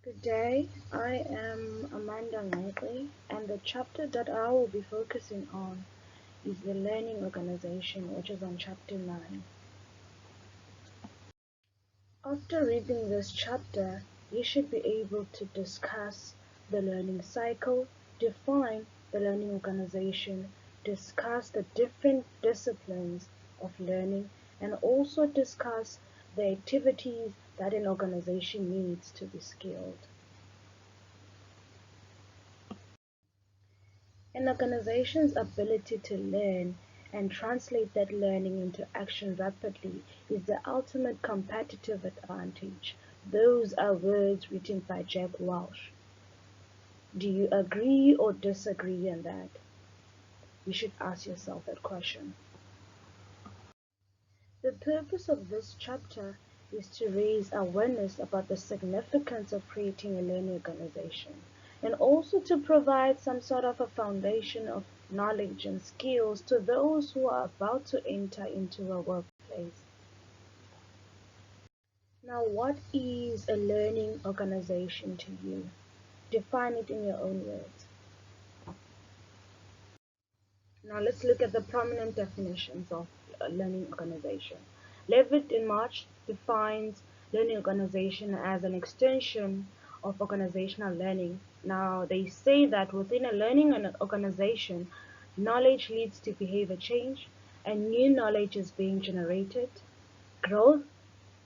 Good day, I am Amanda Knightley, and the chapter that I will be focusing on is the learning organization, which is on chapter 9. After reading this chapter, you should be able to discuss the learning cycle, define the learning organization, discuss the different disciplines of learning, and also discuss the activities that an organization needs to be skilled. An organization's ability to learn and translate that learning into action rapidly is the ultimate competitive advantage. Those are words written by Jack Welch. Do you agree or disagree on that? You should ask yourself that question. The purpose of this chapter is to raise awareness about the significance of creating a learning organization, and also to provide some sort of a foundation of knowledge and skills to those who are about to enter into a workplace. Now, what is a learning organization to you? Define it in your own words. Now, let's look at the prominent definitions of a learning organization. Levitt in March defines learning organization as an extension of organizational learning. Now, they say that within a learning organization, knowledge leads to behavior change, and new knowledge is being generated, growth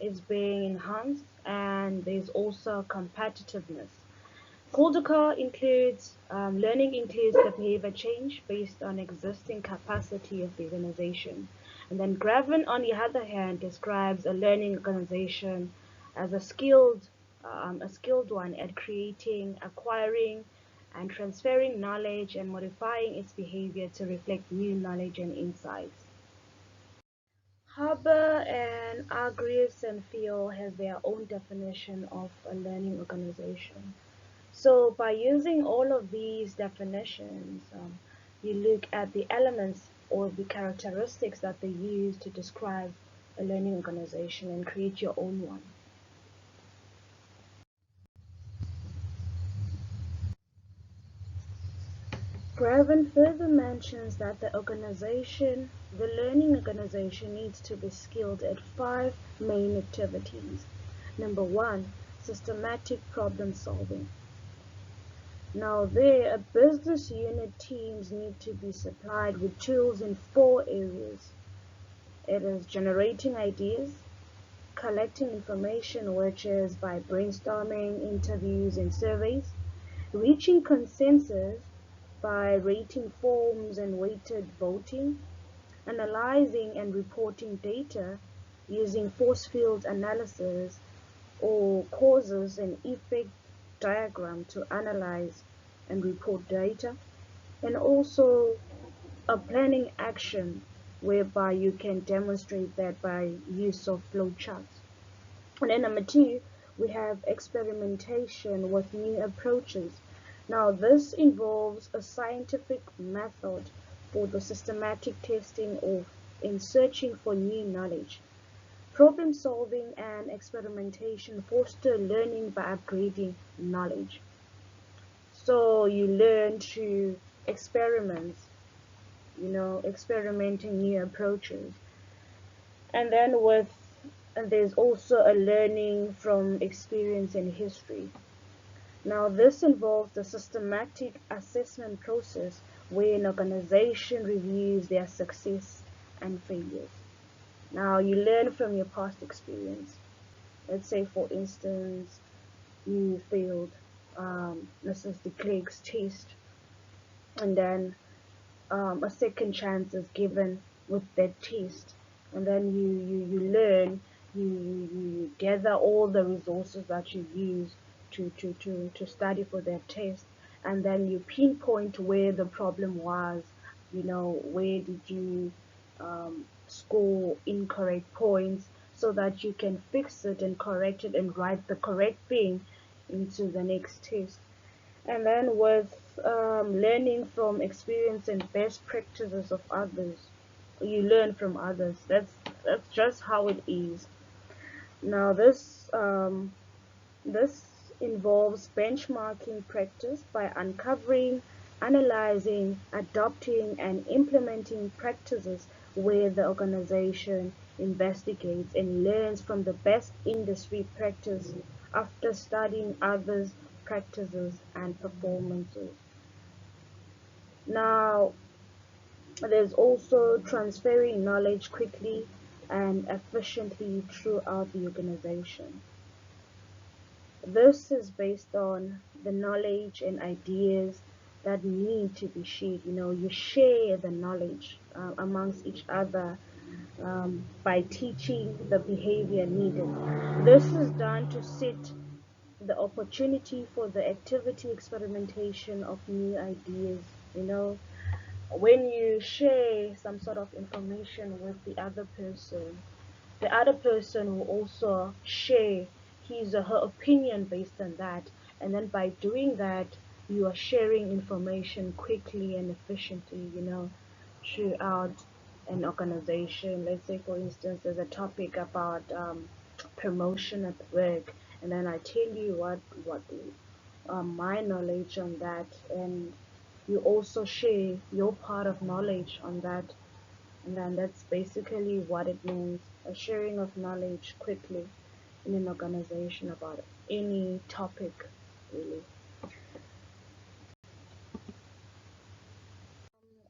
is being enhanced, and there's also competitiveness. Coldacre includes learning includes the behavior change based on existing capacity of the organization. And then Graven, on the other hand, describes a learning organization as a skilled one at creating, acquiring, and transferring knowledge and modifying its behavior to reflect new knowledge and insights. Haber and Agrius and Theo has their own definition of a learning organization. So by using all of these definitions, you look at the elements or the characteristics that they use to describe a learning organization and create your own one. Graven further mentions that the learning organization needs to be skilled at 5 main activities. Number 1, systematic problem solving. Now there, business unit teams need to be supplied with tools in 4 areas. It is generating ideas, collecting information, which is by brainstorming, interviews, and surveys, reaching consensus by rating forms and weighted voting, analyzing and reporting data using force field analysis or causes and effect diagram to analyze and report data, and also a planning action whereby you can demonstrate that by use of flowcharts. And then number 2, we have experimentation with new approaches. Now this involves a scientific method for the systematic testing of in searching for new knowledge. Problem solving and experimentation foster learning by upgrading knowledge. So you learn through experiments, experimenting new approaches. And then there's also a learning from experience and history. Now this involves the systematic assessment process where an organization reviews their success and failures. Now you learn from your past experience. Let's say for instance, you failed Mrs. de Klerk's test, and then a second chance is given with that test, and then you learn, you gather all the resources that you use to study for that test, and then you pinpoint where the problem was, where did you score incorrect points, so that you can fix it and correct it and write the correct thing into the next test. And then with learning from experience and best practices of others, you learn from others. That's just how it is. Now this involves benchmarking practice by uncovering, analyzing, adopting, and implementing practices where the organization investigates and learns from the best industry practice after studying others' practices and performances. Now, there's also transferring knowledge quickly and efficiently throughout the organization. This is based on the knowledge and ideas that need to be shared. You share the knowledge amongst each other by teaching the behavior needed. This is done to set the opportunity for the activity experimentation of new ideas. When you share some sort of information with the other person will also share his or her opinion based on that. And then by doing that, you are sharing information quickly and efficiently, throughout an organization. Let's say, for instance, there's a topic about promotion at work, and then I tell you what my knowledge on that, and you also share your part of knowledge on that, and then that's basically what it means, a sharing of knowledge quickly in an organization about any topic, really.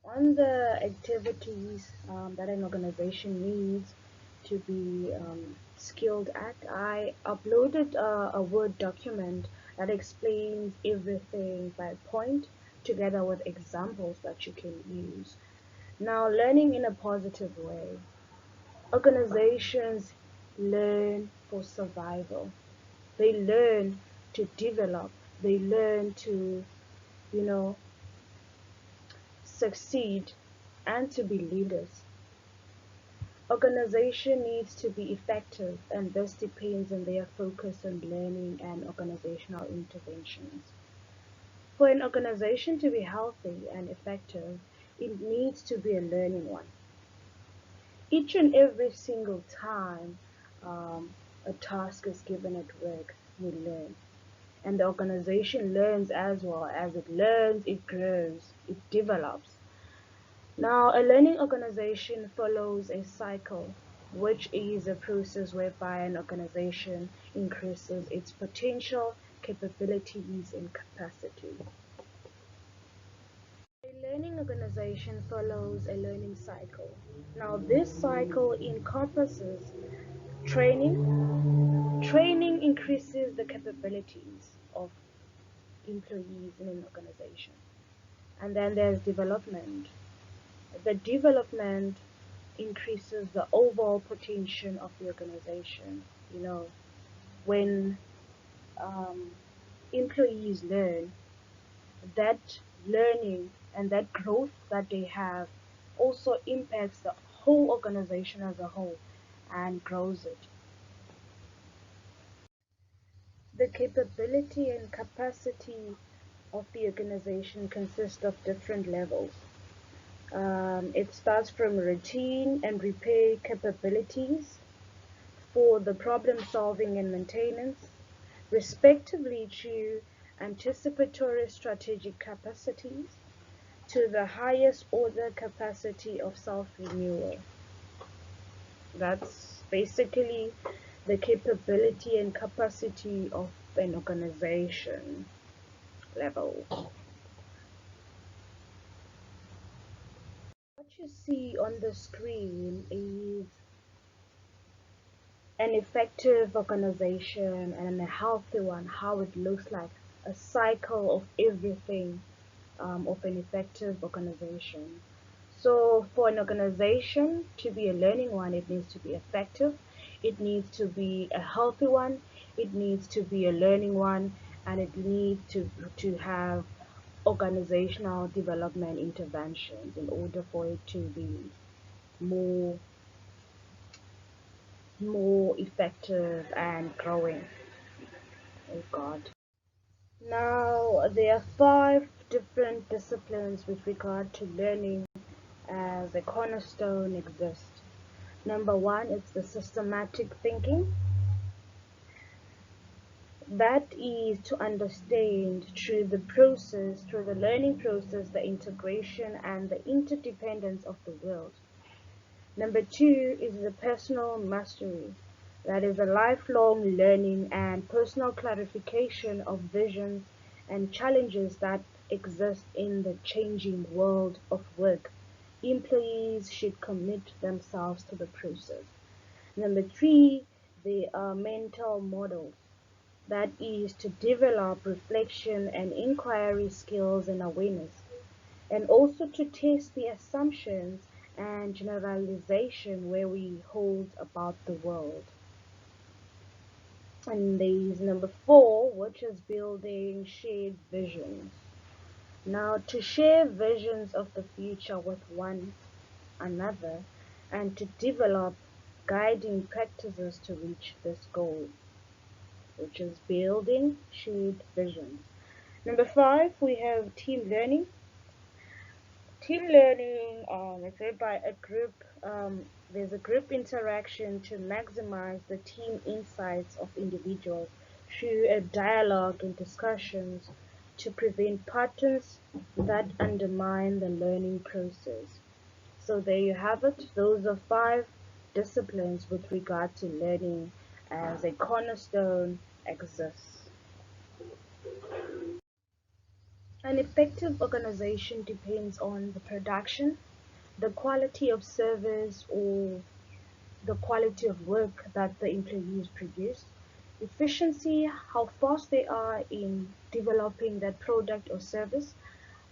On the activities that an organization needs to be skilled at, I uploaded a Word document that explains everything by point together with examples that you can use. Now, learning in a positive way. Organizations learn for survival. They learn to develop. They learn to, you know, succeed and to be leaders. Organization needs to be effective, and this depends on their focus on learning and organizational interventions. For an organization to be healthy and effective, it needs to be a learning one. Each and every single time a task is given at work, we learn. And the organization learns as well. As it learns, it grows, it develops. Now, a learning organization follows a cycle, which is a process whereby an organization increases its potential, capabilities, and capacity. A learning organization follows a learning cycle. Now, this cycle encompasses training. Training increases the capabilities of employees in an organization. And then there's development. The development increases the overall potential of the organization. When um, employees learn, that learning and that growth that they have also impacts the whole organization as a whole and grows it. The capability and capacity of the organization consists of different levels. It starts from routine and repair capabilities for the problem solving and maintenance, respectively to anticipatory strategic capacities to the highest order capacity of self-renewal. That's basically the capability and capacity of an organization level. What you see on the screen is an effective organization and a healthy one, how it looks like, a cycle of everything of an effective organization. So for an organization to be a learning one, it needs to be effective, it needs to be a healthy one, it needs to be a learning one, and it needs to have organizational development interventions in order for it to be more effective and growing. Oh God. Now there are 5 different disciplines with regard to learning as a cornerstone exist. Number 1 is the systematic thinking. That is to understand through the learning process, the integration and the interdependence of the world. Number two is the personal mastery. That is a lifelong learning and personal clarification of visions and challenges that exist in the changing world of work. Employees should commit themselves to the process. Number three, they are mental models. That is to develop reflection and inquiry skills and awareness, and also to test the assumptions and generalization where we hold about the world. And there's number four, which is building shared visions. Now, to share visions of the future with one another and to develop guiding practices to reach this goal, which is building shared visions. Number five, we have team learning. Team learning is whereby there's a group interaction to maximize the team insights of individuals through a dialogue and discussions to prevent patterns that undermine the learning process. So there you have it. Those are five disciplines with regard to learning as a cornerstone exists. An effective organization depends on the production, the quality of service or the quality of work that the employees produce, efficiency, how fast they are in developing that product or service,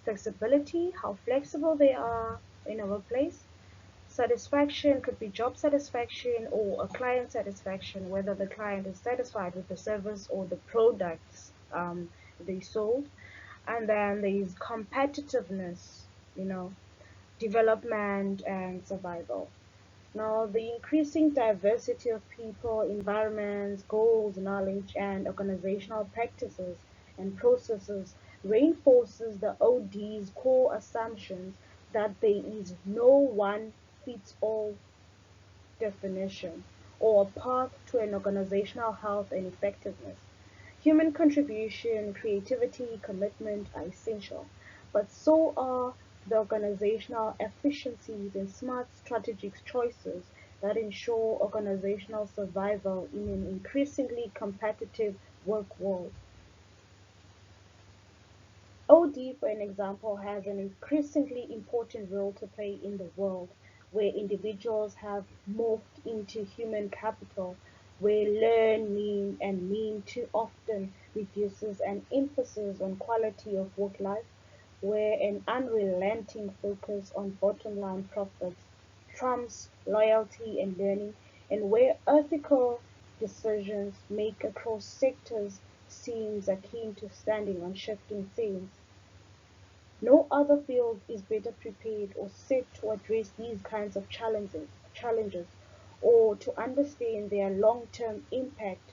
flexibility, how flexible they are in a workplace, satisfaction could be job satisfaction or a client satisfaction, whether the client is satisfied with the service or the products they sold. And then there is competitiveness, you know, development and survival. Now, the increasing diversity of people, environments, goals, knowledge, and organizational practices and processes reinforces the OD's core assumptions that there is no one fits all definition or path to an organizational health and effectiveness. Human contribution, creativity, commitment are essential, but so are the organizational efficiencies and smart strategic choices that ensure organizational survival in an increasingly competitive work world. OD, for an example, has an increasingly important role to play in the world where individuals have morphed into human capital, where learn, mean too often reduces an emphasis on quality of work life, where an unrelenting focus on bottom line profits trumps loyalty and learning, and where ethical decisions made across sectors seems akin to standing on shifting sands. No other field is better prepared or set to address these kinds of challenges or to understand their long-term impact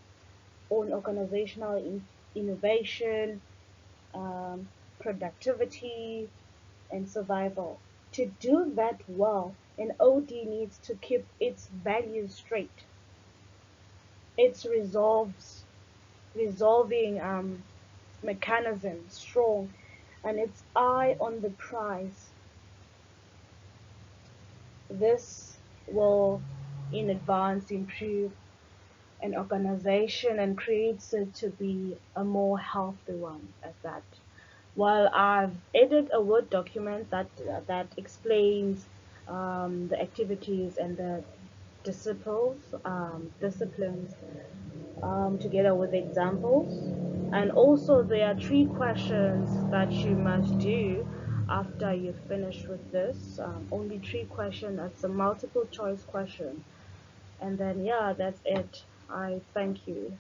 on organizational innovation, um, productivity, and survival. To do that well, an OD needs to keep its values straight, its resolving mechanism strong, and its eye on the prize. This will in advance improve an organization and creates it to be a more healthy one at that. While I've added a Word document that explains the activities and the disciplines together with examples. And also there are three questions that you must do after you finish with this. Only three questions. It's a multiple choice question. And then yeah, that's it. I thank you.